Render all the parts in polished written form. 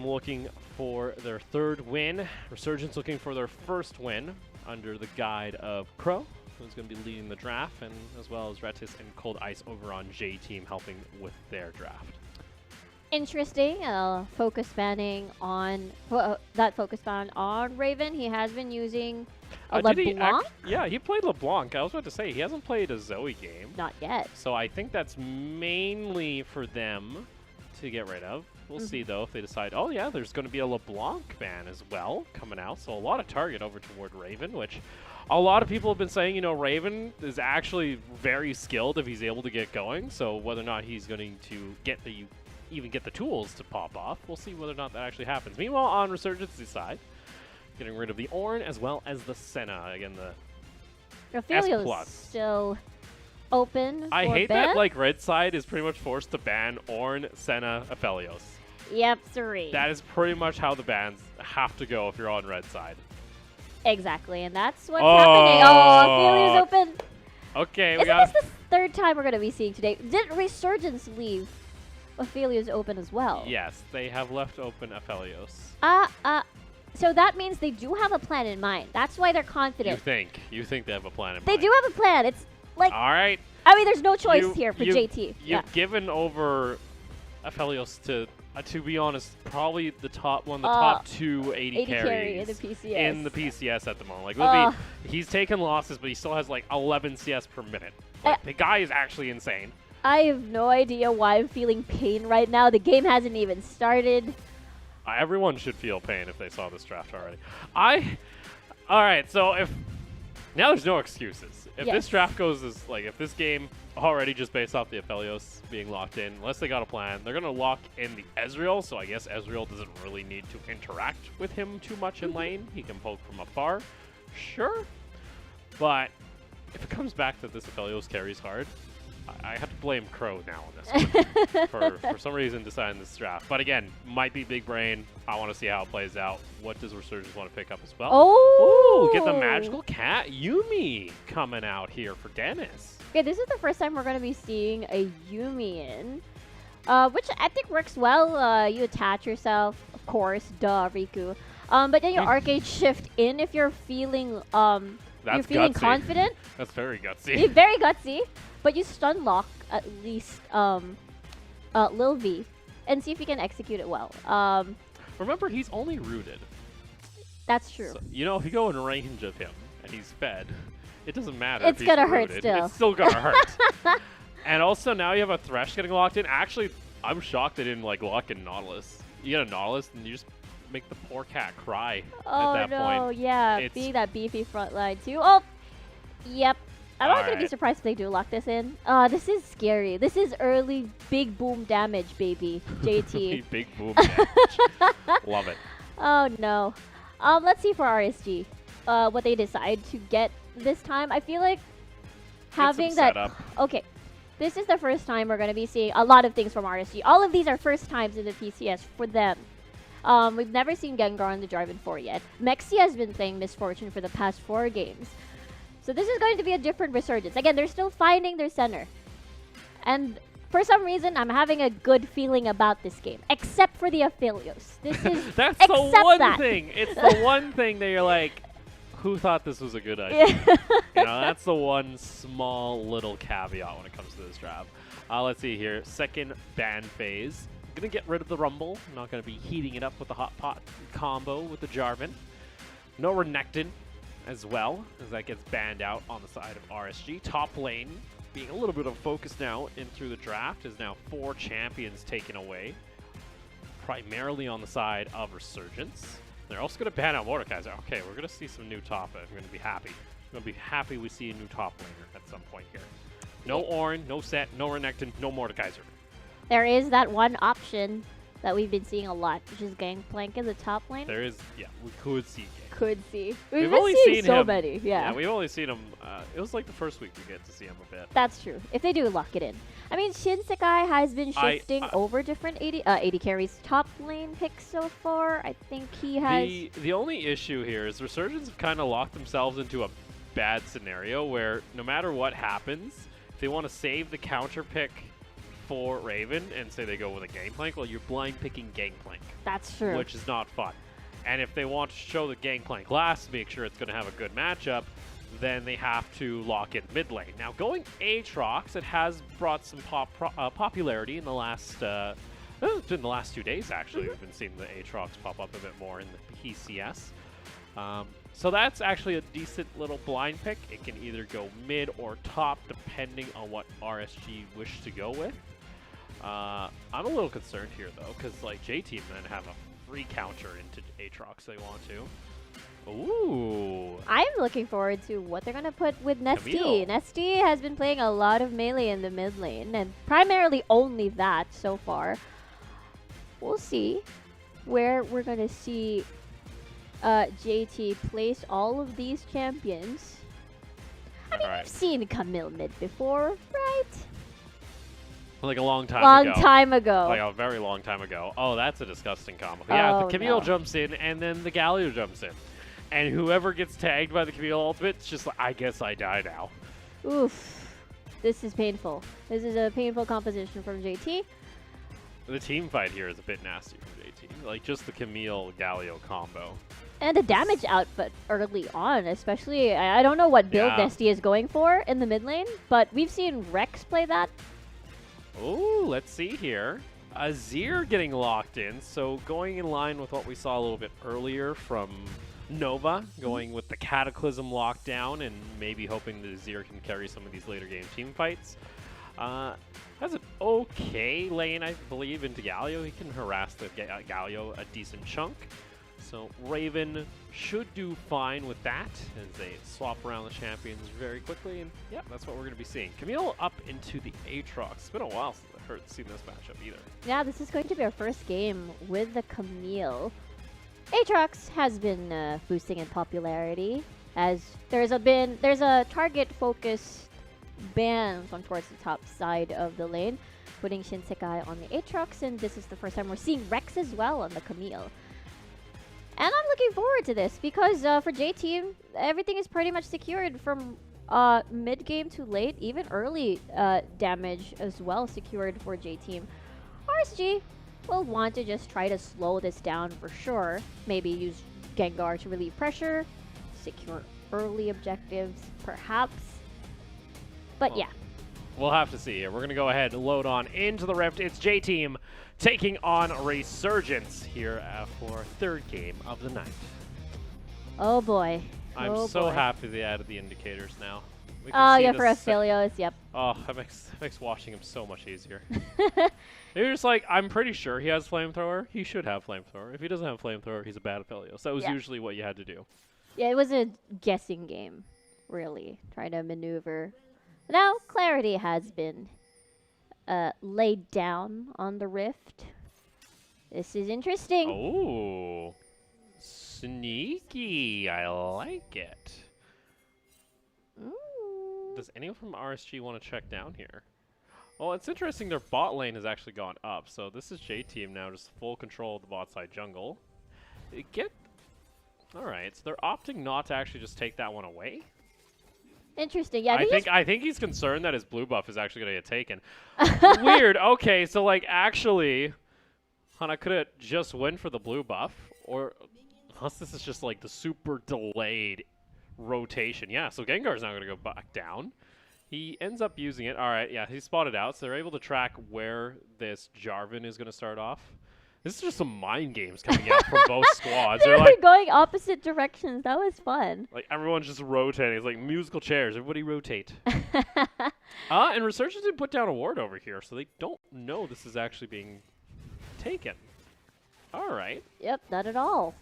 JTeam looking for their third win. Resurgence looking for their first win under the guide of Crow, who's going to be leading the draft, and as well as Retis and Cold Ice over on JTeam helping with their draft. Interesting. Focus banning on that focus ban on Raven. He has been using a LeBlanc. Yeah, he played LeBlanc. I was about to say he hasn't played a Zoe game. Not yet. So I think that's mainly for them to get rid of. We'll see though if they decide. Oh yeah, there's going to be a LeBlanc ban as well coming out. So a lot of target over toward Raven, which a lot of people have been saying, you know, Raven is actually very skilled if he's able to get going. So whether or not he's going to get the even get the tools to pop off, we'll see whether or not that actually happens. Meanwhile, on Resurgence's side, getting rid of the Ornn as well as the Senna. Again, the Ophelio's still open. I hate ban? that like red side is pretty much forced to ban Ornn, Senna, Aphelios. Yep, 3. That is pretty much how the bans have to go if you're on red side. Exactly, and that's what's happening. Oh, Ophelio's open. Okay, Isn't this the third time we're going to be seeing today? Did Resurgence leave Ophelio's open as well? Yes, they have left open Aphelios. So that means they do have a plan in mind. That's why they're confident. You think they have a plan in mind. They do have a plan. It's like, all right. I mean, there's no choice here for JT. You've given over Aphelios to be honest, probably the top top 2 80 carries in the PCS at the moment. Like, he's taken losses, but he still has like 11 CS per minute. Like, the guy is actually insane. I have no idea why I'm feeling pain right now. The game hasn't even started. Everyone should feel pain if they saw this draft already. All right, so now there's no excuses. If this draft goes as, like, if this game already just based off the Aphelios being locked in, unless they got a plan, they're going to lock in the Ezreal, so I guess Ezreal doesn't really need to interact with him too much in lane. He can poke from afar. Sure. But if it comes back that this Aphelios carries hard, I have to blame Crow now on this one for some reason deciding this draft. But again, might be big brain. I want to see how it plays out. What does Resurgence want to pick up as well? Oh! Ooh, get the magical cat Yuumi coming out here for Dennis. Okay, this is the first time we're going to be seeing a Yuumi in, which I think works well. You attach yourself, of course, duh, Riku. But then you arcade shift in if you're feeling That's feeling gutsy. confident. That's very gutsy. Very gutsy. But you stun lock at least Lil V and see if you can execute it well. Remember, he's only rooted. That's true. So, you know, if you go in range of him and he's fed, it doesn't matter. It's gonna hurt still. It's still gonna hurt. And also now you have a Thresh getting locked in. Actually, I'm shocked they didn't like lock in Nautilus. You get a Nautilus and you just make the poor cat cry at that point. Oh no, yeah, being that beefy front line too. Oh, yep. I'm not going to be surprised if they do lock this in. This is scary. This is early big boom damage, baby. JT. Big boom damage. Love it. Oh, no. Let's see for RSG what they decide to get this time. I feel like having that... Setup. Okay. This is the first time we're going to be seeing a lot of things from RSG. All of these are first times in the PCS for them. We've never seen Gengar on the Jarvan 4 yet. Mexi has been playing Misfortune for the past 4 games. So this is going to be a different Resurgence. Again, they're still finding their center. And for some reason, I'm having a good feeling about this game. Except for the Aphelios. This is That's the one thing. It's the one thing that you're like, who thought this was a good idea? You know, that's the one small little caveat when it comes to this draft. Let's see here. Second ban phase. Gonna get rid of the Rumble. I'm not gonna be heating it up with the Hot Pot combo with the Jarvan. No Renekton as well, as that gets banned out on the side of RSG. Top lane being a little bit of focus now in through the draft is now 4 champions taken away, primarily on the side of Resurgence. They're also going to ban out Mordekaiser. Okay, we're going to see some new top. I'm going to be happy. I'm going to be happy we see a new top laner at some point here. No Ornn, no Set, no Renekton, no Mordekaiser. There is that one option that we've been seeing a lot, which is Gangplank in the top lane. There is, yeah, we could see Gang. Could see. We've been only seeing seen so him, many, yeah. we've only seen him, it was like the first week we get to see him a bit. That's true. If they do lock it in. I mean, Shinsekai has been shifting over different 80 carries top lane picks so far. I think he has... The only issue here is Resurgence have kind of locked themselves into a bad scenario where no matter what happens, if they want to save the counter pick for Raven and say they go with a Gangplank, well, you're blind picking Gangplank. That's true. Which is not fun. And if they want to show the Gangplank last, make sure it's going to have a good matchup, then they have to lock in mid lane. Now, going Aatrox, it has brought some popularity in the last, it's been the last 2 days, actually. We've been seeing the Aatrox pop up a bit more in the PCS. So that's actually a decent little blind pick. It can either go mid or top, depending on what RSG wish to go with. I'm a little concerned here, though, because like JTeam then have a free counter into Aatrox they want to. Ooh. I'm looking forward to what they're going to put with Nesty. Camille. Nesty has been playing a lot of melee in the mid lane, and primarily only that so far. We'll see where we're going to see JT place all of these champions. I mean, we've seen Camille mid before, right? Like a long time ago. Long time ago. Like a very long time ago. Oh, that's a disgusting combo. Yeah, Oh, the Camille no. jumps in, and then the Galio jumps in. And whoever gets tagged by the Camille ultimate, it's just like, I guess I die now. Oof. This is painful. This is a painful composition from JT. The team fight here is a bit nasty for JT. Like, just the Camille-Galio combo. And the damage output early on, especially, I don't know what build Yeah. Nesty is going for in the mid lane, but we've seen Rex play that. Ooh, let's see here. Azir getting locked in, so going in line with what we saw a little bit earlier from Nova, going with the Cataclysm lockdown and maybe hoping that Azir can carry some of these later game team fights. Has an okay lane, I believe, into Galio. He can harass the Galio a decent chunk. So Raven should do fine with that as they swap around the champions very quickly. And yeah, that's what we're going to be seeing. Camille up into the Aatrox. It's been a while since I've seen this matchup either. Yeah, this is going to be our first game with the Camille. Aatrox has been boosting in popularity as there's a target focused ban on towards the top side of the lane, putting Shinsekai on the Aatrox, and this is the first time we're seeing Rex as well on the Camille. And I'm looking forward to this because for JTeam, everything is pretty much secured from mid game to late, even early damage as well secured for JTeam. RSG will want to just try to slow this down for sure. Maybe use Gengar to relieve pressure, secure early objectives, perhaps. But yeah. We'll have to see here. We're going to go ahead and load on into the Rift. It's JTeam taking on Resurgence here for third game of the night. Oh boy. I'm so happy they added the indicators now. We can Oh see yeah, the for Aphelios, yep. Oh, that makes watching him so much easier. You're just like, I'm pretty sure he has Flamethrower. He should have Flamethrower. If he doesn't have Flamethrower, he's a bad Aphelios. That was usually what you had to do. Yeah, it was a guessing game, really, trying to maneuver. Now, clarity has been laid down on the Rift. This is interesting. Oh, sneaky. I like it. Does anyone from RSG want to check down here? Well, it's interesting their bot lane has actually gone up. So this is JTeam now, just full control of the bot side jungle. Alright, so they're opting not to actually just take that one away. Interesting. Yeah, I think he's concerned that his blue buff is actually going to get taken. Weird. Okay, so like actually, Hana could have just went for the blue buff, or unless this is just like the super delayed rotation. Yeah, so Gengar's not going to go back down. He ends up using it. All right, yeah, he's spotted out, so they're able to track where this Jarvan is going to start off. This is just some mind games coming out from both squads. They're like going opposite directions. That was fun. Like everyone's just rotating. It's like musical chairs. Everybody rotate. And Resurgence did put down a ward over here, so they don't know this is actually being taken. All right. Yep, not at all.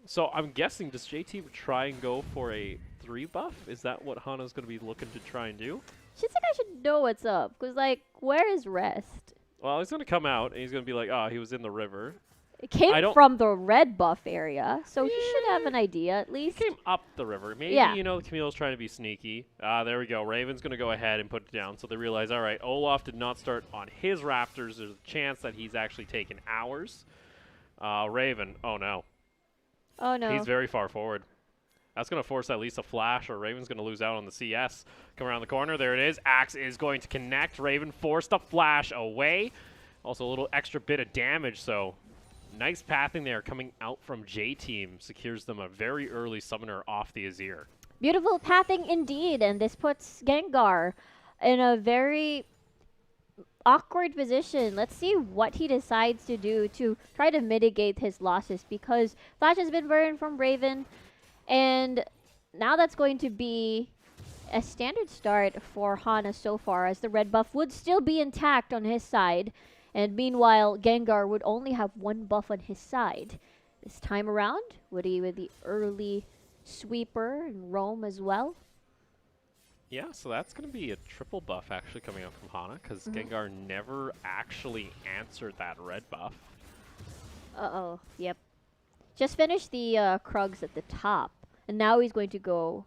So I'm guessing, does JT try and go for a 3 buff? Is that what Hana's going to be looking to try and do? Shinsekai should know what's up, because, like, where is Rest? Well, he's going to come out, and he's going to be like, oh, he was in the river. It came from the red buff area, so he should have an idea at least. He came up the river. Maybe, you know, Camille's trying to be sneaky. There we go. Raven's going to go ahead and put it down. So they realize, all right, Olaf did not start on his Raptors. There's a chance that he's actually taken ours. Raven, oh no. Oh no. He's very far forward. That's going to force at least a flash, or Raven's going to lose out on the CS. Come around the corner. There it is. Axe is going to connect. Raven forced the flash away. Also a little extra bit of damage, so nice pathing there coming out from JTeam. Secures them a very early summoner off the Azir. Beautiful pathing indeed, and this puts Gengar in a very awkward position. Let's see what he decides to do to try to mitigate his losses, because Flash has been burned from Raven, and now that's going to be a standard start for Hana so far, as the red buff would still be intact on his side, and meanwhile Gengar would only have one buff on his side. This time around, would he with the early sweeper and roam as well? Yeah, so that's going to be a triple buff actually coming out from Hana, because Gengar never actually answered that red buff. Uh-oh, yep. Just finished the Krugs at the top, and now he's going to go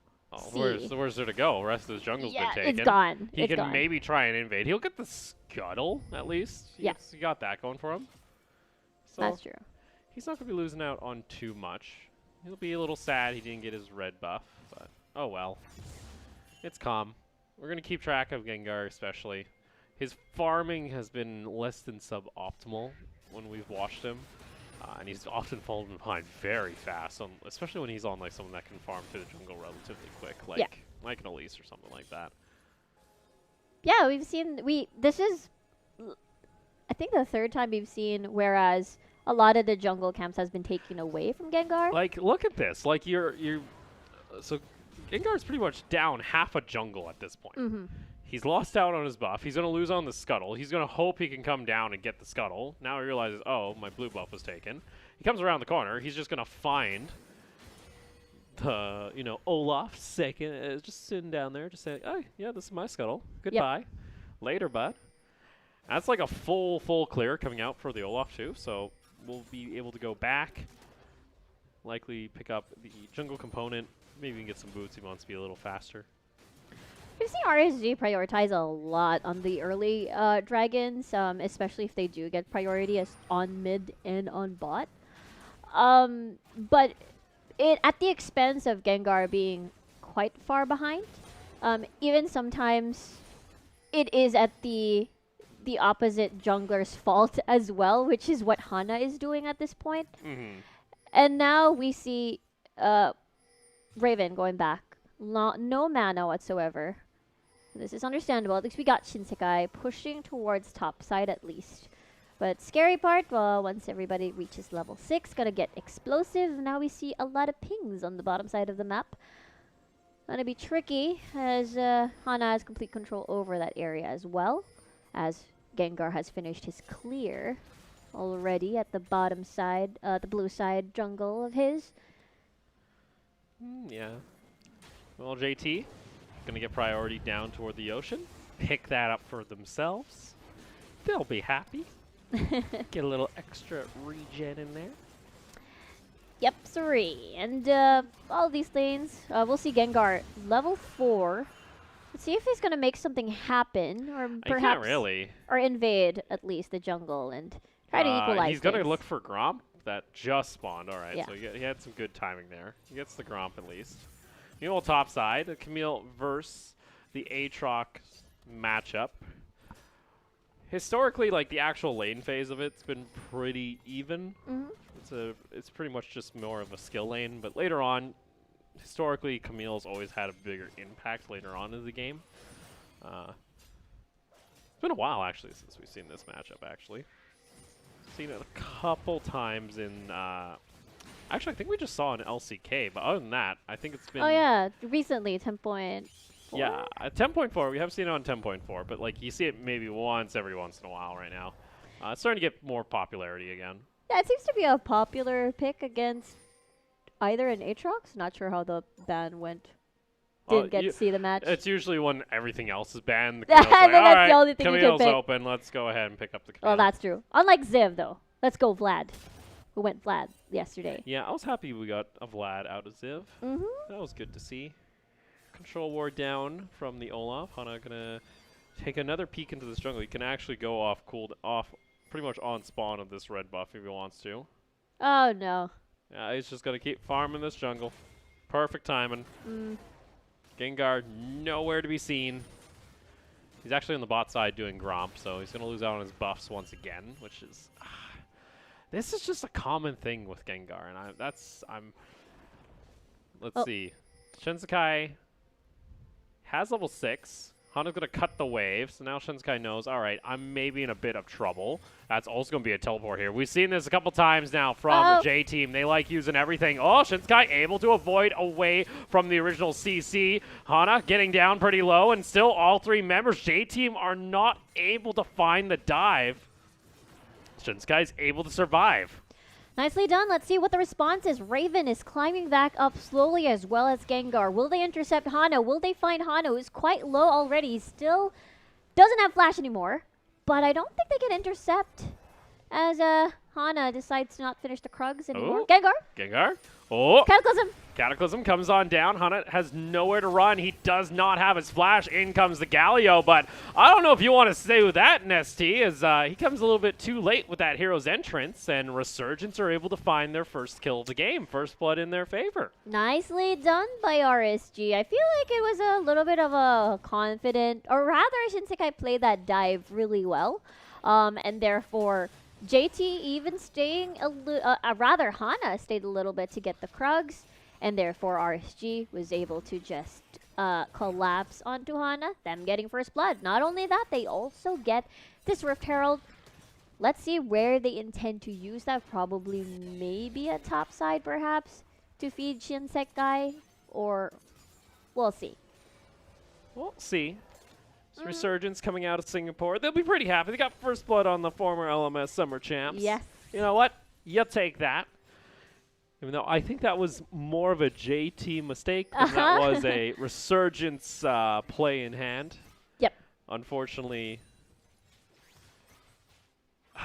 Where's there to go? The rest of his jungle's been taken. It's gone. He can maybe try and invade. He'll get the Scuttle, at least. Yeah. He got that going for him. So That's true. he's not going to be losing out on too much. He'll be a little sad he didn't get his red buff, but oh well. It's calm. We're going to keep track of Gengar especially. His farming has been less than suboptimal when we've watched him. And he's often fallen behind very fast, especially when he's on like someone that can farm through the jungle relatively quick, like an Elise or something like that. Yeah, we've seen this is I think the third time we've seen, whereas a lot of the jungle camps has been taken away from Gengar. Like, look at this. Like so Gengar's pretty much down half a jungle at this point. He's lost out on his buff. He's going to lose on the Scuttle. He's going to hope he can come down and get the Scuttle. Now he realizes, oh, my blue buff was taken. He comes around the corner. He's just going to find the, Olaf second, just sitting down there, just saying, oh, yeah, this is my Scuttle. Goodbye. Yep. Later, bud. That's like a full clear coming out for the Olaf, too. So we'll be able to go back, likely pick up the jungle component, maybe even get some boots. He wants to be a little faster. We've seen RSG prioritize a lot on the early dragons, especially if they do get priority as on mid and on bot. But it at the expense of Gengar being quite far behind. Even sometimes it is at the opposite jungler's fault as well, which is what Hana is doing at this point. And now we see Raven going back. No mana whatsoever. This is understandable. At least we got Shinsekai pushing towards top side at least. But scary part, well, once everybody reaches level 6, gonna get explosive. Now we see a lot of pings on the bottom side of the map. Gonna be tricky, as Hana has complete control over that area as well, as Gengar has finished his clear already at the bottom side, the blue side jungle of his. Yeah. Well, JT, going to get priority down toward the ocean. Pick that up for themselves. They'll be happy. Get a little extra regen in there. Yep, sorry. And all of these lanes, we'll see Gengar level 4. Let's see if he's going to make something happen, or perhaps can't really. Or invade at least the jungle and try to equalize. He's going to look for Gromp that just spawned. All right, yeah. So he had some good timing there. He gets the Gromp at least. Meanwhile, top side, the Camille versus the Aatrox matchup. Historically, like the actual lane phase of it's been pretty even. It's pretty much just more of a skill lane, but later on, historically, Camille's always had a bigger impact later on in the game. It's been a while actually since we've seen this matchup. Actually, seen it a couple times in. Actually, I think we just saw an LCK, but other than that, I think it's been... Oh, yeah. Recently, 10.4? Yeah, at 10.4. We have seen it on 10.4, but like you see it maybe once every once in a while right now. It's starting to get more popularity again. Yeah, it seems to be a popular pick against either an Aatrox. Not sure how the ban went. Didn't get to see the match. It's usually when everything else is banned. The That's like, the only thing you can Camille's pick. open. Let's go ahead and pick up the Camille. Well, that's true. Unlike Ziv, though. Let's go Vlad. Who went Vlad yesterday. Yeah, I was happy we got a Vlad out of Ziv. That was good to see. Control ward down from the Olaf. Hana gonna take another peek into this jungle. He can actually go off pretty much on spawn of this red buff if he wants to. Oh, no. Yeah, he's just gonna keep farming this jungle. Perfect timing. Gengar nowhere to be seen. He's actually on the bot side doing Gromp, so he's going to lose out on his buffs once again, which is... this is just a common thing with Gengar, and let's see. Shinsekai has level 6. Hana's going to cut the wave, so now Shinsekai knows, all right, I'm maybe in a bit of trouble. That's also going to be a teleport here. We've seen this a couple times now from the JTeam. They like using everything. Oh, Shinsekai able to avoid away from the original CC. Hana getting down pretty low, and still all 3 members, JTeam, are not able to find the dive. Shinsekai's able to survive. Nicely done. Let's see what the response is. Raven is climbing back up slowly as well as Gengar. Will they intercept Hana? Will they find Hana, who's quite low already? He still doesn't have Flash anymore, but I don't think they can intercept as Hana decides to not finish the Krugs anymore. Ooh. Gengar. Oh. Cataclysm. Cataclysm comes on down. Hana has nowhere to run. He does not have his Flash. In comes the Galio, but I don't know if you want to stay with that, Nesty, as he comes a little bit too late with that hero's entrance, and Resurgence are able to find their first kill of the game. First blood in their favor. Nicely done by RSG. I feel like it was a little bit of a confident, or rather, Shinsekai played that dive really well, and therefore... JT even staying rather Hana stayed a little bit to get the Krugs, and therefore RSG was able to just collapse onto Hana, them getting first blood. Not only that, they also get this Rift Herald. Let's see where they intend to use that. Probably maybe a top side perhaps to feed Shinsekai, or we'll see. We'll see. Resurgence coming out of Singapore. They'll be pretty happy. They got first blood on the former LMS Summer Champs. Yes. You know what? You take that. Even though I think that was more of a JT mistake than that was a Resurgence play in hand. Yep. Unfortunately,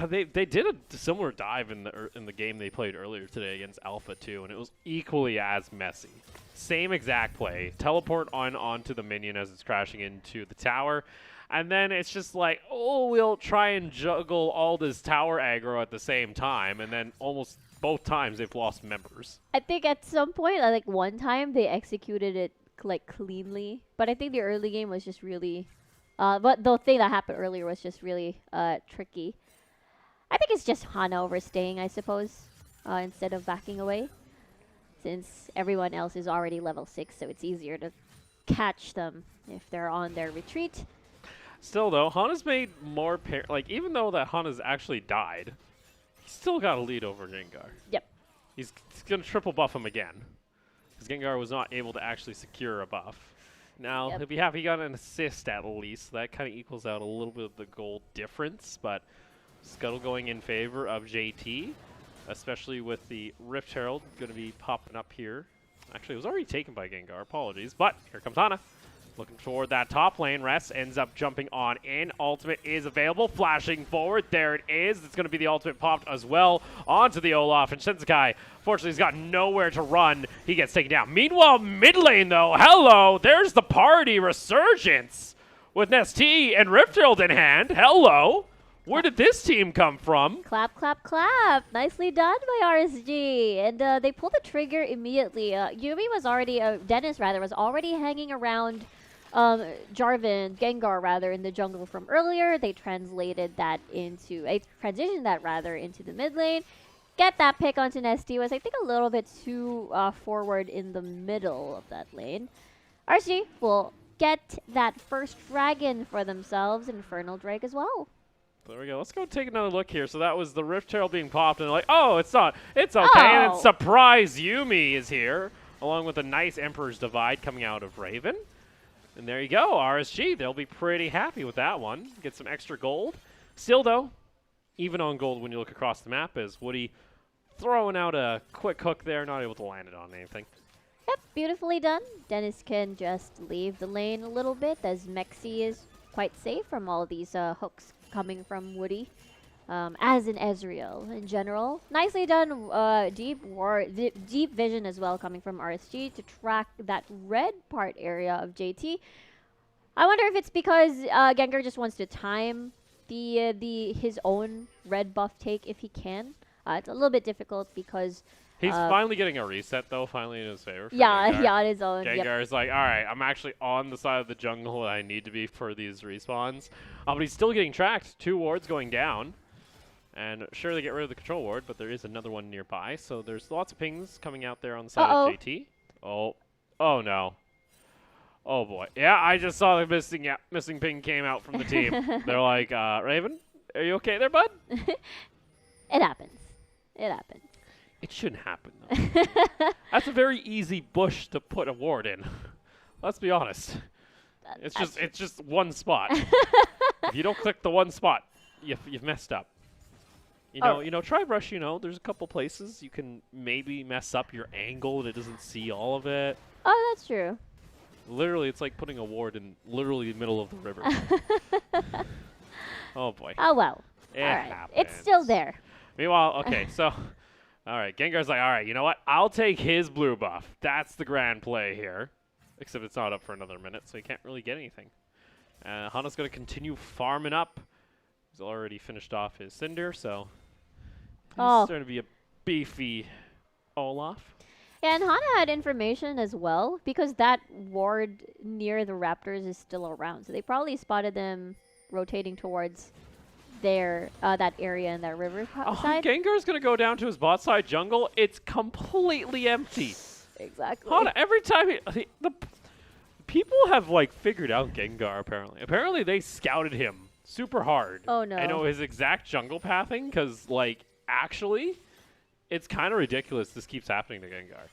they did a similar dive in the game they played earlier today against Alpha 2, and it was equally as messy. Same exact play. Teleport onto the minion as it's crashing into the tower. And then it's just like, oh, we'll try and juggle all this tower aggro at the same time. And then almost both times they've lost members. I think at some point, like one time, they executed it like cleanly. But I think the early game was just really... but the thing that happened earlier was just really tricky. I think it's just Hana overstaying, I suppose, instead of backing away. Since everyone else is already level 6, so it's easier to catch them if they're on their retreat. Still, though, Hana's made more... even though that Hana's actually died, he's still got a lead over Gengar. Yep. He's going to triple buff him again. Because Gengar was not able to actually secure a buff. Now, he'll be happy he got an assist at least. So that kind of equals out a little bit of the goal difference, but Scuttle going in favor of JT. Especially with the Rift Herald going to be popping up here. Actually, it was already taken by Gengar. Apologies. But here comes Hana. Looking toward that top lane. Rest ends up jumping on in. Ultimate is available. Flashing forward. There it is. It's going to be the ultimate popped as well onto the Olaf. And Shinsekai, fortunately, he's got nowhere to run. He gets taken down. Meanwhile, mid lane, though. Hello. There's the party. Resurgence with Nesty and Rift Herald in hand. Hello. Where did this team come from? Clap, clap, clap. Nicely done by RSG. And they pulled the trigger immediately. Dennis was already hanging around Gengar in the jungle from earlier. They transitioned that into the mid lane. Get that pick onto Nesty was, I think, a little bit too forward in the middle of that lane. RSG will get that first dragon for themselves, Infernal Drake as well. There we go. Let's go take another look here. So that was the Rift Herald being popped, and they're like, oh, it's not. It's okay. And then surprise Yumi is here, along with a nice Emperor's Divide coming out of Raven. And there you go, RSG. They'll be pretty happy with that one. Get some extra gold. Still, though, even on gold when you look across the map, is Woody throwing out a quick hook there, not able to land it on anything. Yep, beautifully done. Dennis can just leave the lane a little bit, as Mexi is quite safe from all these hooks coming from Woody, as in Ezreal in general. Nicely done, deep vision as well coming from RSG to track that red part area of JT. I wonder if it's because Gengar just wants to time his own red buff take if he can. It's a little bit difficult because He's finally getting a reset, though, finally in his favor. yeah, Gengar. yeah, on his own. Gengar's like, all right, I'm actually on the side of the jungle that I need to be for these respawns. But he's still getting tracked. 2 wards going down. And sure, they get rid of the control ward, but there is another one nearby. So there's lots of pings coming out there on the side of JT. Oh no. Oh boy. Yeah, I just saw the missing ping came out from the team. They're like, Raven, are you okay there, bud? It happens. It happens. It shouldn't happen, though. That's a very easy bush to put a ward in. Let's be honest. It's just one spot. If you don't click the one spot, you've messed up. You know, try brush. There's a couple places you can maybe mess up your angle and it doesn't see all of it. Oh, that's true. Literally, it's like putting a ward in literally the middle of the river. Oh boy. Oh well. It all right. happens. It's still there. Meanwhile, okay, so. All right, Gengar's like, all right, you know what? I'll take his blue buff. That's the grand play here. Except it's not up for another minute, so he can't really get anything. Hana's going to continue farming up. He's already finished off his Cinder, so he's starting to be a beefy Olaf. Yeah, and Hana had information as well, because that ward near the Raptors is still around. So they probably spotted them rotating towards that area in that river side. Gengar's going to go down to his bot side jungle. It's completely empty. Exactly. Hana, every time the people have figured out Gengar apparently. Apparently they scouted him super hard. Oh no. I know his exact jungle pathing because actually it's kind of ridiculous this keeps happening to Gengar.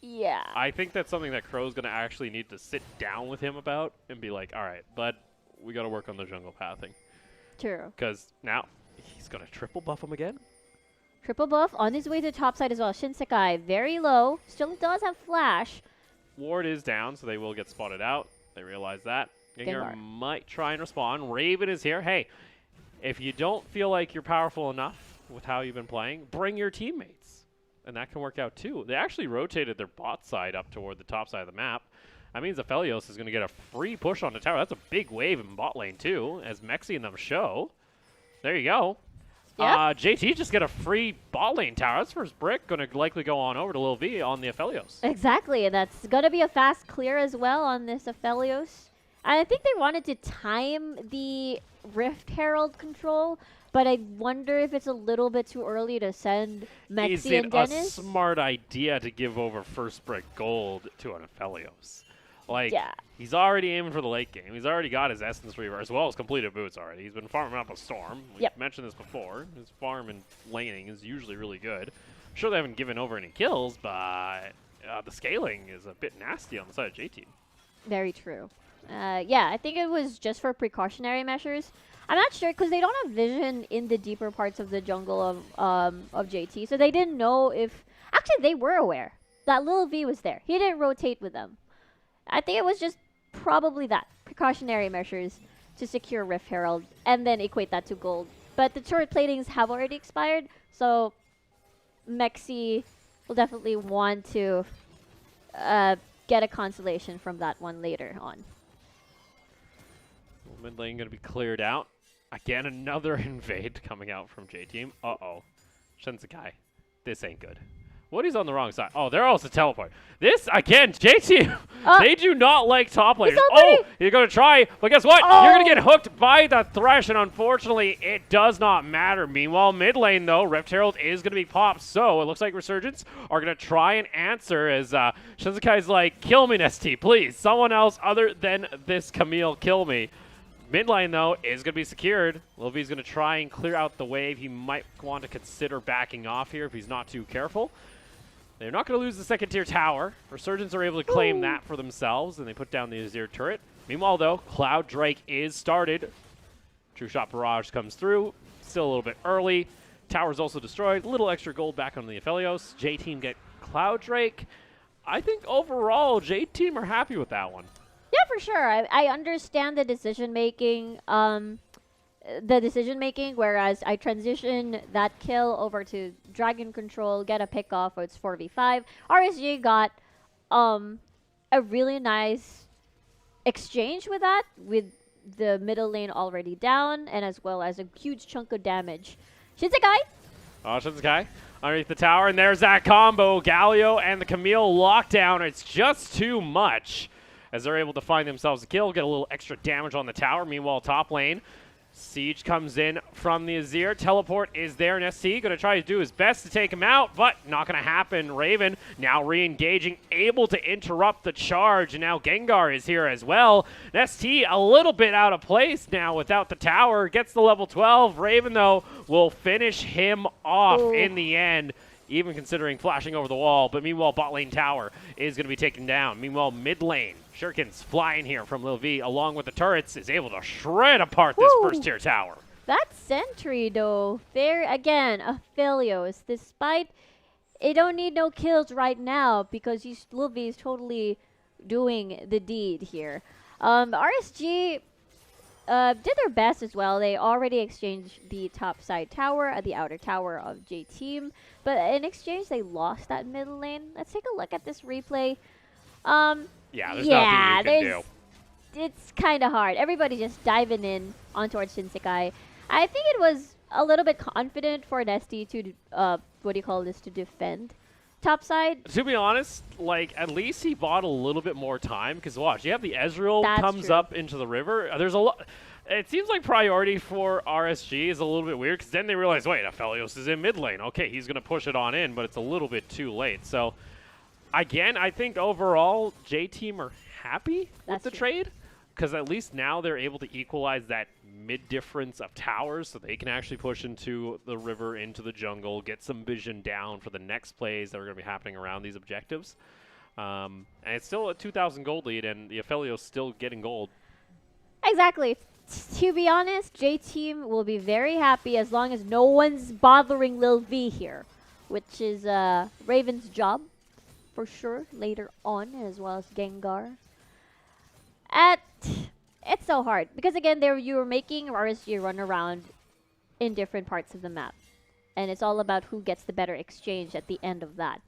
Yeah. I think that's something that Crow's going to actually need to sit down with him about and be like, all right, bud, we got to work on the jungle pathing. True. Because now he's going to triple buff him again. Triple buff on his way to the top side as well. Shinsekai, very low. Still does have flash. Ward is down, so they will get spotted out. They realize that. Gengar Gengar might try and respond. Raven is here. Hey, if you don't feel like you're powerful enough with how you've been playing, bring your teammates. And that can work out too. They actually rotated their bot side up toward the top side of the map. That means Aphelios is going to get a free push on the tower. That's a big wave in bot lane, too, as Mexi and them show. There you go. Yeah. JT just get a free bot lane tower. That's first brick. Going to likely go on over to Lil V on the Aphelios. Exactly, and that's going to be a fast clear as well on this Aphelios. And I think they wanted to time the Rift Herald control, but I wonder if it's a little bit too early to send Mexi and Dennis. Is it a smart idea to give over first brick gold to an Aphelios? He's already aiming for the late game. He's already got his Essence Reaver as well as completed boots already. He's been farming up a Storm. We've mentioned this before. His farm and laning is usually really good. I'm sure they haven't given over any kills, but the scaling is a bit nasty on the side of JTeam. Very true. Yeah, I think it was just for precautionary measures. I'm not sure because they don't have vision in the deeper parts of the jungle of JT, so they didn't know if... Actually, they were aware that Lil V was there. He didn't rotate with them. I think it was just probably that. Precautionary measures to secure Rift Herald and then equate that to gold. But the turret platings have already expired, so Mexi will definitely want to get a consolation from that one later on. Mid lane going to be cleared out. Again, another invade coming out from JTeam. Uh-oh. Shinsekai. This ain't good. Woody's on the wrong side. Oh, they're also teleport. This, again, JTeam, they do not like top laners. Oh, you're going to try, but guess what? You're going to get hooked by the Thresh, and unfortunately, it does not matter. Meanwhile, mid lane, though, Rift Herald is going to be popped, so it looks like Resurgence are going to try and answer as Shinsekai's like, kill me, Nesty, please. Someone else other than this Camille, kill me. Mid lane, though, is going to be secured. Lil V's going to try and clear out the wave. He might want to consider backing off here if he's not too careful. They're not going to lose the second tier tower. Resurgence are able to claim that for themselves, and they put down the Azir turret. Meanwhile, though, Cloud Drake is started. True Shot Barrage comes through. Still a little bit early. Tower's also destroyed. A little extra gold back on the Aphelios. J-Team get Cloud Drake. I think overall, J-Team are happy with that one. Yeah, for sure. I understand the decision-making. Whereas I transition that kill over to Dragon Control, get a pick off, it's 4v5. RSG got a really nice exchange with that, with the middle lane already down, and as well as a huge chunk of damage. Shinsekai Shinsekai underneath the tower, and there's that combo. Galio and the Camille lockdown. It's just too much as they're able to find themselves a kill, get a little extra damage on the tower. Meanwhile, top lane, Siege comes in from the Azir. Teleport is there, and ST going to try to do his best to take him out, but not going to happen. Raven now re-engaging, able to interrupt the charge, and now Gengar is here as well. ST a little bit out of place now without the tower. Gets the level 12. Raven, though, will finish him off in the end, even considering flashing over the wall. But meanwhile, bot lane tower is going to be taken down. Meanwhile, mid lane, Shuriken's flying here from Lil V, along with the turrets, is able to shred apart this first-tier tower. That sentry, though, there again, Aphelios, despite it don't need no kills right now because Lil V is totally doing the deed here. RSG did their best as well. They already exchanged the top side tower at the outer tower of JTeam, but in exchange they lost that middle lane. Let's take a look at this replay. Yeah, there's nothing you can do. It's kind of hard. Everybody just diving in on towards Shinsekai. I think it was a little bit confident for Nesty to, to defend topside. To be honest, like, at least he bought a little bit more time, because watch, you have the Ezreal comes true. up into the river. There's a lot. It seems like priority for RSG is a little bit weird, because then they realize, wait, Aphelios is in mid lane. Okay, he's going to push it on in, but it's a little bit too late. So, again, I think overall, JTeam are happy with the trade, because at least now they're able to equalize that mid difference of towers, so they can actually push into the river, into the jungle, get some vision down for the next plays that are going to be happening around these objectives. And it's still a 2,000 gold lead, and the Aphelios still getting gold. Exactly. To be honest, JTeam will be very happy as long as no one's bothering Lil V here, which is Raven's job for sure later on, as well as Gengar. It's so hard because again, you were making RSG run around in different parts of the map, and it's all about who gets the better exchange at the end of that.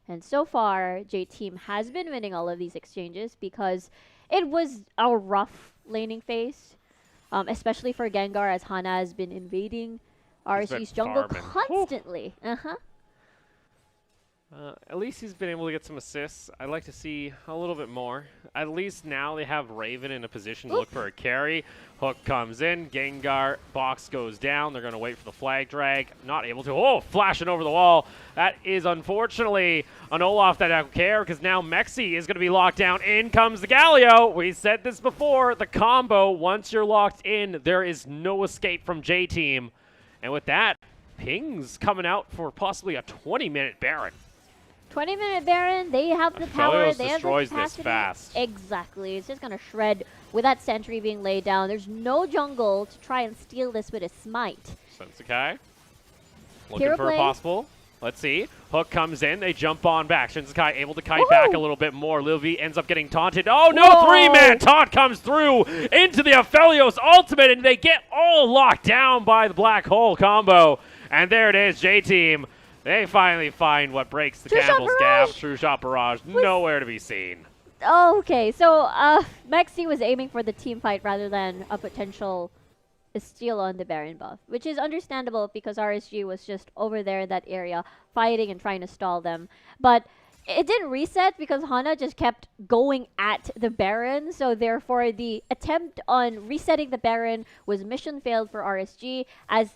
And so far, JTeam has been winning all of these exchanges because it was a rough laning phase, especially for Gengar, as Hana has been invading RSG's jungle constantly. At least he's been able to get some assists. I'd like to see a little bit more. At least now they have Raven in a position to look for a carry. Hook comes in. Gengar box goes down. They're going to wait for the flag drag. Not able to. Oh, flashing over the wall. That is unfortunately an Olaf that don't care because now Mexi is going to be locked down. In comes the Galio. We said this before. The combo, once you're locked in, there is no escape from JTeam. And with that, Ping's coming out for possibly a 20-minute Baron. 20-minute Baron, they have the power, they have the capacity. This fast. Exactly, it's just going to shred with that sentry being laid down. There's no jungle to try and steal this with a smite. Shinsekai looking for a possible. Let's see. Hook comes in, they jump on back. Shinsekai able to kite back a little bit more. Lil V ends up getting taunted. Oh no, three-man taunt comes through into the Aphelios ultimate, and they get all locked down by the black hole combo. And there it is, JTeam. They finally find what breaks the camel's gap. True Shot Barrage, nowhere to be seen. Oh, okay, so Mexi was aiming for the team fight rather than a potential steal on the Baron buff, which is understandable because RSG was just over there in that area fighting and trying to stall them. But it didn't reset because Hana just kept going at the Baron, so therefore the attempt on resetting the Baron was mission failed for RSG, as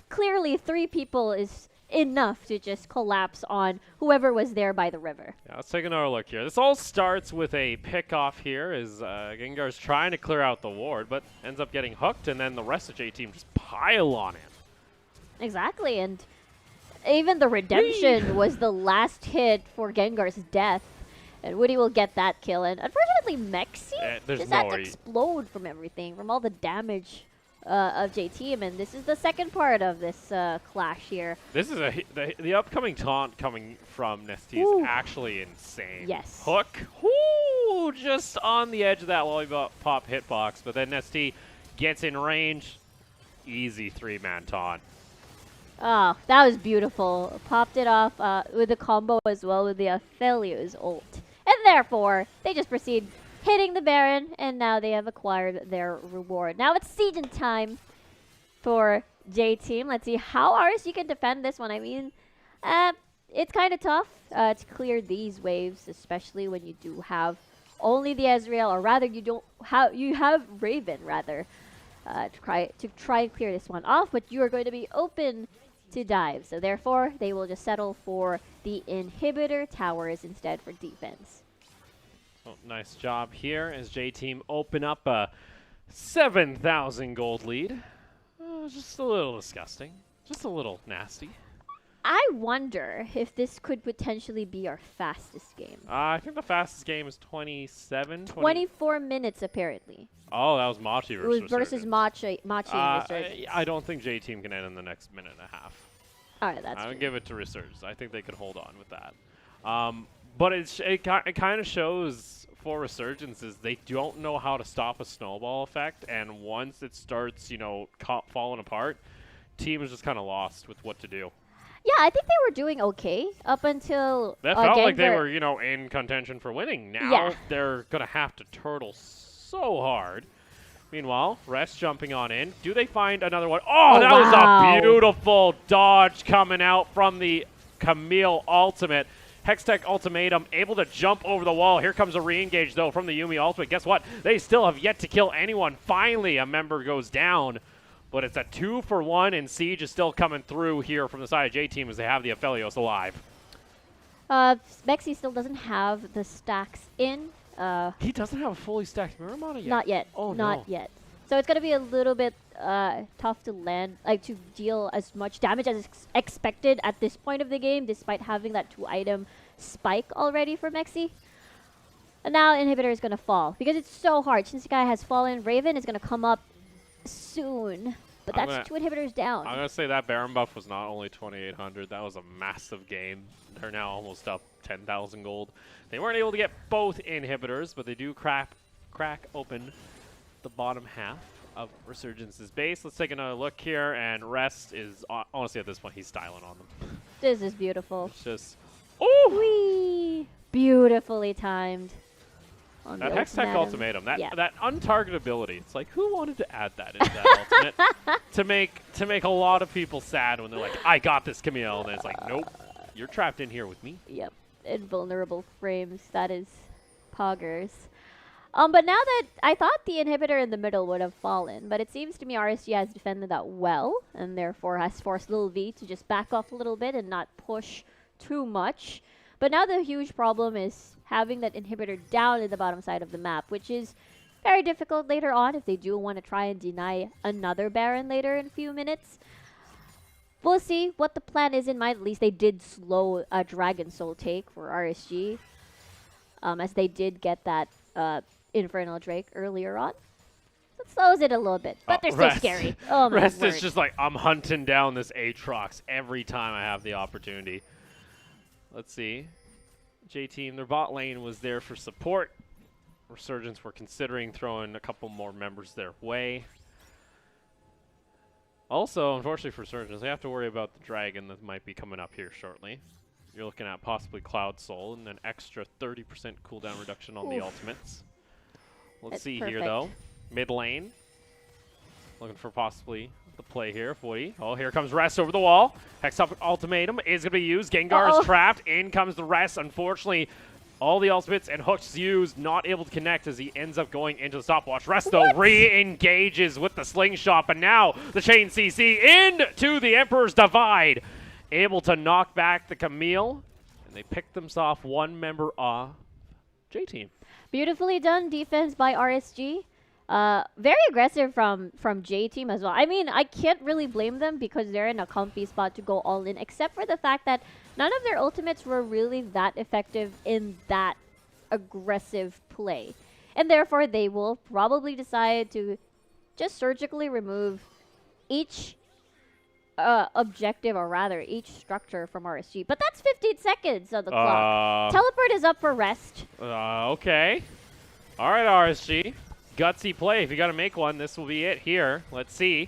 clearly 3 people is enough to just collapse on whoever was there by the river. Yeah, let's take another look here. This all starts with a pick-off here as Gengar's trying to clear out the ward, but ends up getting hooked, and then the rest of JTeam just pile on it. Exactly, and even the redemption was the last hit for Gengar's death, and Woody will get that kill. And unfortunately, Mexi just had to explode from everything, from all the damage of JTeam, and this is the second part of this clash here. This is the upcoming taunt coming from Nesty is actually insane. Yes. Hook, just on the edge of that lollipop hitbox, but then Nesty gets in range. Easy 3-man taunt. Oh, that was beautiful. Popped it off with a combo as well with the Aphelios ult. And therefore, they just proceed hitting the Baron, and now they have acquired their reward. Now it's sieging time for JTeam. Let's see how RSG can defend this one. I mean, it's kind of tough to clear these waves, especially when you do have only the Ezreal, or rather you have Raven rather, to try and clear this one off, but you are going to be open to dive. So therefore, they will just settle for the inhibitor towers instead for defense. Oh, nice job here as JTeam open up a 7,000 gold lead. Just a little disgusting. Just a little nasty. I wonder if this could potentially be our fastest game. I think the fastest game is 24 minutes, apparently. Oh, that was Machi versus It was versus Machi and Resurgence. I don't think JTeam can end in the next minute and a half. All right, that's I would true. give it to Resurgence. I think they could hold on with that. But it kind of shows for Resurgence is they don't know how to stop a snowball effect, and once it starts, falling apart, team is just kind of lost with what to do. Yeah, I think they were doing okay up until that felt like they were, in contention for winning. Now they're gonna have to turtle so hard. Meanwhile, Rest jumping on in. Do they find another one? Oh, that was a beautiful dodge coming out from the Camille ultimate. Hextech ultimatum, able to jump over the wall. Here comes a re-engage, though, from the Yuumi ultimate. Guess what? They still have yet to kill anyone. Finally, a member goes down. But it's a 2-for-1, and Siege is still coming through here from the side of JTeam as they have the Aphelios alive. Mexi still doesn't have the stacks in. He doesn't have a fully stacked Miramana yet? Not yet. Oh, Not yet. So it's going to be a little bit tough to land, to deal as much damage as expected at this point of the game, despite having that 2-item spike already for Mexi. And now Inhibitor is going to fall, because it's so hard. Since the guy has fallen, Raven is going to come up soon. But that's 2 inhibitors down. I'm going to say that Baron buff was not only 2,800. That was a massive game. They're now almost up 10,000 gold. They weren't able to get both inhibitors, but they do crack open the bottom half of Resurgence's base. Let's take another look here, and Rest is, honestly, at this point, he's styling on them. This is beautiful. It's just, oh! Whee! Beautifully timed. That Hextech ultimatum, that untargetability, it's like, who wanted to add that into that ultimate to make a lot of people sad when they're like, I got this, Camille, and it's like, nope, you're trapped in here with me. Yep, invulnerable frames, that is poggers. But now that I thought the inhibitor in the middle would have fallen, but it seems to me RSG has defended that well, and therefore has forced Lil V to just back off a little bit and not push too much. But now the huge problem is having that inhibitor down in the bottom side of the map, which is very difficult later on if they do want to try and deny another Baron later in a few minutes. We'll see what the plan is in mind. At least they did slow a Dragon Soul take for RSG, as they did get that Infernal Drake earlier on. So it slows it a little bit, but they're still scary. Oh my Rest word. is just like, I'm hunting down this Aatrox every time I have the opportunity. Let's see. JTeam, their bot lane was there for support. Resurgence were considering throwing a couple more members their way. Also, unfortunately for Resurgence, they have to worry about the dragon that might be coming up here shortly. You're looking at possibly Cloud Soul and an extra 30% cooldown reduction on the ultimates. Let's see here, though. Mid lane. Looking for possibly the play here. Footy. Oh, here comes Rest over the wall. Hex up ultimatum is going to be used. Gengar is trapped. In comes the Rest. Unfortunately, all the ultimates and hooks used, not able to connect as he ends up going into the stopwatch. Rest, though, re-engages with the slingshot, but now the chain CC into the Emperor's Divide. Able to knock back the Camille, and they pick themselves one member off JTeam. Beautifully done defense by RSG. Very aggressive from JTeam as well. I mean, I can't really blame them because they're in a comfy spot to go all in, except for the fact that none of their ultimates were really that effective in that aggressive play. And therefore, they will probably decide to just surgically remove each objective, or rather, each structure from RSG. But that's 15 seconds on the clock. Teleport is up for Rest. Okay. All right, RSG. Gutsy play. If you got to make one, this will be it here. Let's see.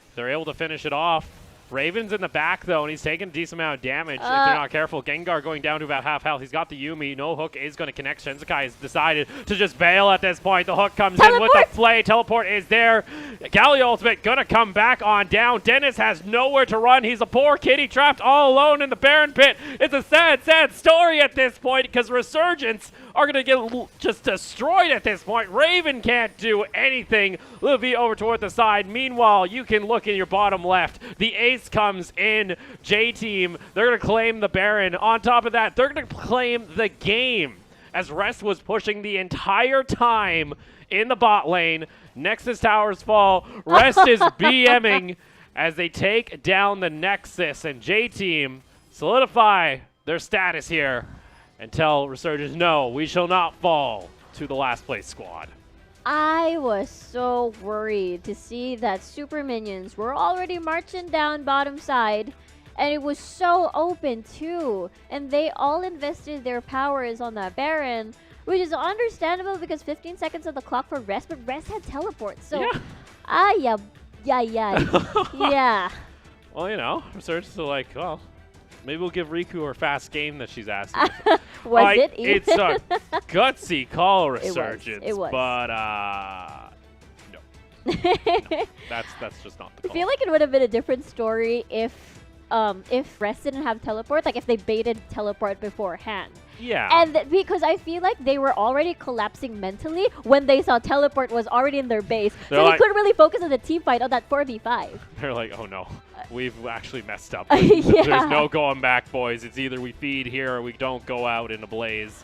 If they're able to finish it off. Raven's in the back, though, and he's taking a decent amount of damage if they're not careful. Gengar going down to about half health. He's got the Yumi. No hook is going to connect. Shinsekai has decided to just bail at this point. The hook comes in with the play. Teleport is there. Galley Ultimate going to come back on down. Dennis has nowhere to run. He's a poor kitty trapped all alone in the Baron Pit. It's a sad, sad story at this point because Resurgence are going to get just destroyed at this point. Raven can't do anything. Livy over toward the side. Meanwhile, you can look in your bottom left. The ace comes in. JTeam, they're going to claim the Baron. On top of that, they're going to claim the game as Rest was pushing the entire time in the bot lane. Nexus towers fall. Rest is BMing as they take down the Nexus, and JTeam solidify their status here and tell Resurgence, no, we shall not fall to the last place squad. I was so worried to see that super minions were already marching down bottom side, and it was so open too, and they all invested their powers on that Baron, which is understandable because 15 seconds of the clock for Rest, but Rest had teleport, so yeah. Yeah. Well, you know, Resurgence are like, well, maybe we'll give Riku her fast game that she's asking. Was it? It's a gutsy call, Resurgence. It was. But, no. No. That's just not the call. I feel like it would have been a different story if Rest didn't have teleport, like if they baited teleport beforehand. Yeah. And because I feel like they were already collapsing mentally when they saw teleport was already in their base. So they couldn't really focus on the team fight on that 4v5. They're like, oh no, we've actually messed up. Yeah. There's no going back, boys. It's either we feed here or we don't go out in a blaze.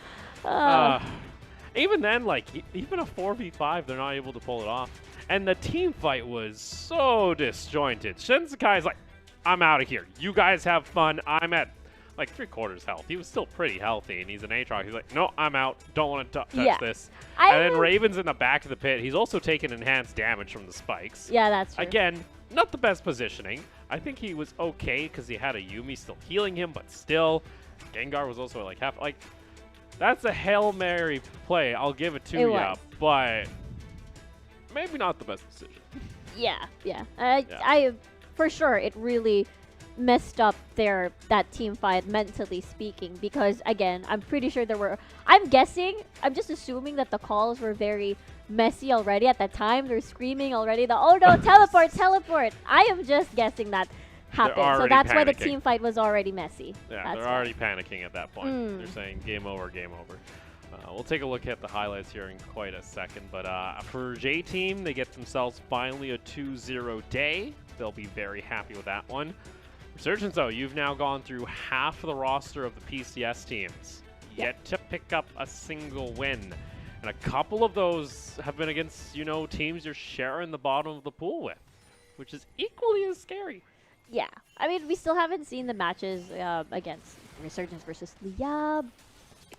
Even then, like, even a 4v5, they're not able to pull it off. And the team fight was so disjointed. Shinsekai's like, I'm out of here. You guys have fun. I'm at like 3/4 health. He was still pretty healthy, and he's an Aatrox. He's like, no, I'm out. Don't want to touch this. And then Raven's in the back of the pit. He's also taking enhanced damage from the spikes. Yeah, that's true. Again, not the best positioning. I think he was okay because he had a Yumi still healing him, but still, Gengar was also like half. Like, that's a Hail Mary play. I'll give it to you, but maybe not the best decision. Yeah. I for sure, it really messed up that team fight mentally speaking, because again, I'm pretty sure I'm just assuming that the calls were very messy already at that time. They're screaming already, oh no, teleport. I am just guessing that happened. So that's why the team fight was already messy. Yeah, they're already panicking at that point. They're saying game over, game over. We'll take a look at the highlights here in quite a second, but for JTeam, they get themselves finally a 2-0 day. They'll be very happy with that one. Resurgence, though, you've now gone through half of the roster of the PCS teams, yet to pick up a single win. And a couple of those have been against, teams you're sharing the bottom of the pool with, which is equally as scary. Yeah. I mean, we still haven't seen the matches against Resurgence versus Liab.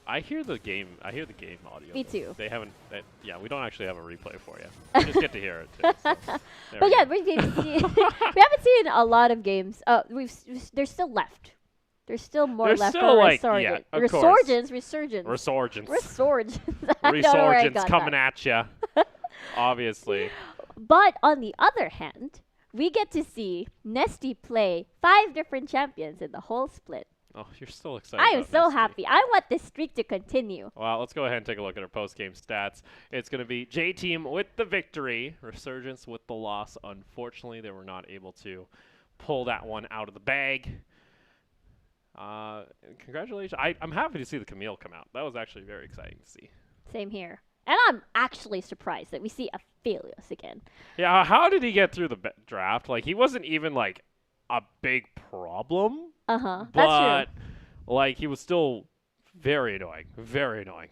I hear the game audio. Me too. They haven't. We don't actually have a replay for you. You just get to hear it too. So, but yeah, we haven't seen a lot of games. There's still left. There's still more left for Resurgence. Resurgence coming at you. Obviously. But on the other hand, we get to see Nesty play 5 different champions in the whole split. Oh, you're still excited. I am so happy. I want this streak to continue. Well, let's go ahead and take a look at our post-game stats. It's going to be JTeam with the victory, Resurgence with the loss. Unfortunately, they were not able to pull that one out of the bag. Congratulations. I'm happy to see the Camille come out. That was actually very exciting to see. Same here. And I'm actually surprised that we see Aphelios again. Yeah, how did he get through the draft? Like, he wasn't even, like, a big problem. That's but, true. like, he was still very annoying. Very annoying.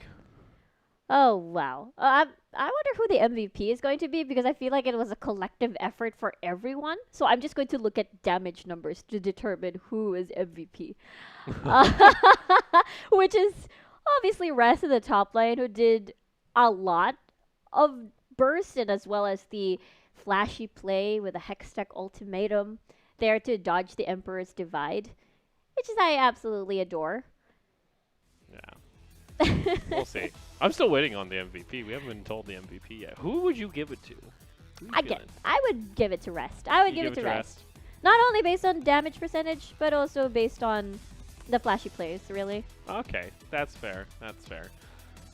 Oh, wow. I wonder who the MVP is going to be, because I feel like it was a collective effort for everyone. So I'm just going to look at damage numbers to determine who is MVP. Which is obviously Rest in the top lane, who did a lot of burst, and as well as the flashy play with a Hextech ultimatum there to dodge the Emperor's Divide, which is I absolutely adore. Yeah. We'll see. I'm still waiting on the MVP. We haven't been told the MVP yet. Who would you give it to? I would give it to Rest. I would give it to Rest. Not only based on damage percentage, but also based on the flashy plays, really. Okay, that's fair. That's fair.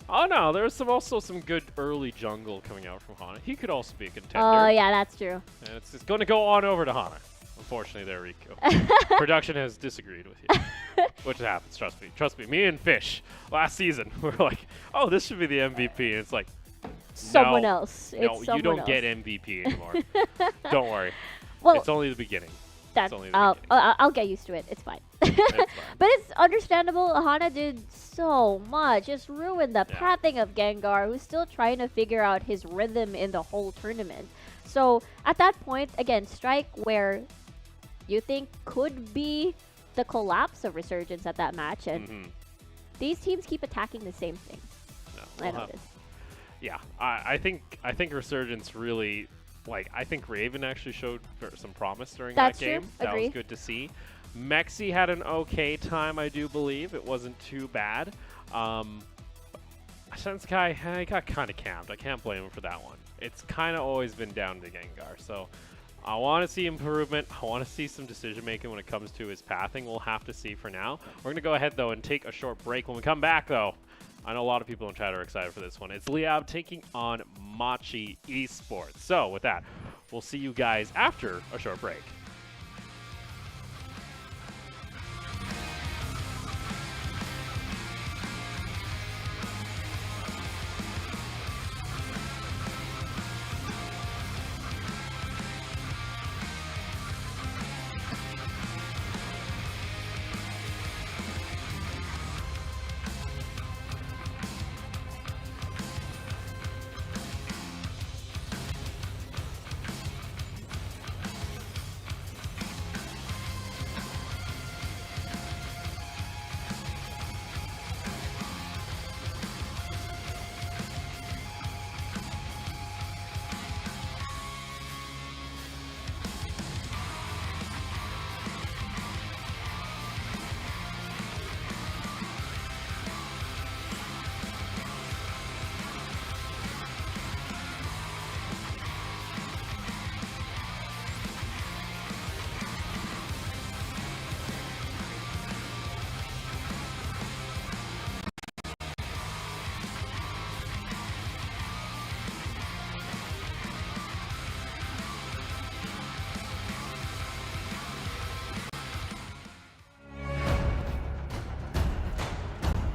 Oh no, there's also some good early jungle coming out from Hana. He could also be a contender. Oh, yeah, that's true. And it's just going to go on over to Hana. Unfortunately, there, Riku. Production has disagreed with you. Which happens, trust me. Trust me. Me and Fish, last season, were like, oh, this should be the MVP. And it's like, Someone no, else. No, It's someone you don't else. get MVP anymore. Don't worry. Well, It's only the beginning. that's, only the beginning. I'll get used to it. It's fine. It's fine. But it's understandable. Hana did so much. Just ruined the Yeah. pathing of Gengar, who's still trying to figure out his rhythm in the whole tournament. So at that point, again, Strike, where you think could be the collapse of Resurgence at that match, and these teams keep attacking the same thing. No, I we'll noticed. Yeah, I think Resurgence really, like, I think Raven actually showed some promise during That's that true. game. That Agree. was good to see. Mexi had an okay time, I do believe. It wasn't too bad. Senskai, he got kind of camped. I can't blame him for that one. It's kind of always been down to Gengar. So I want to see improvement. I want to see some decision making when it comes to his pathing. We'll have to see for now. We're going to go ahead, though, and take a short break. When we come back, though, I know a lot of people in chat are excited for this one. It's Liab taking on Machi Esports. So with that, we'll see you guys after a short break.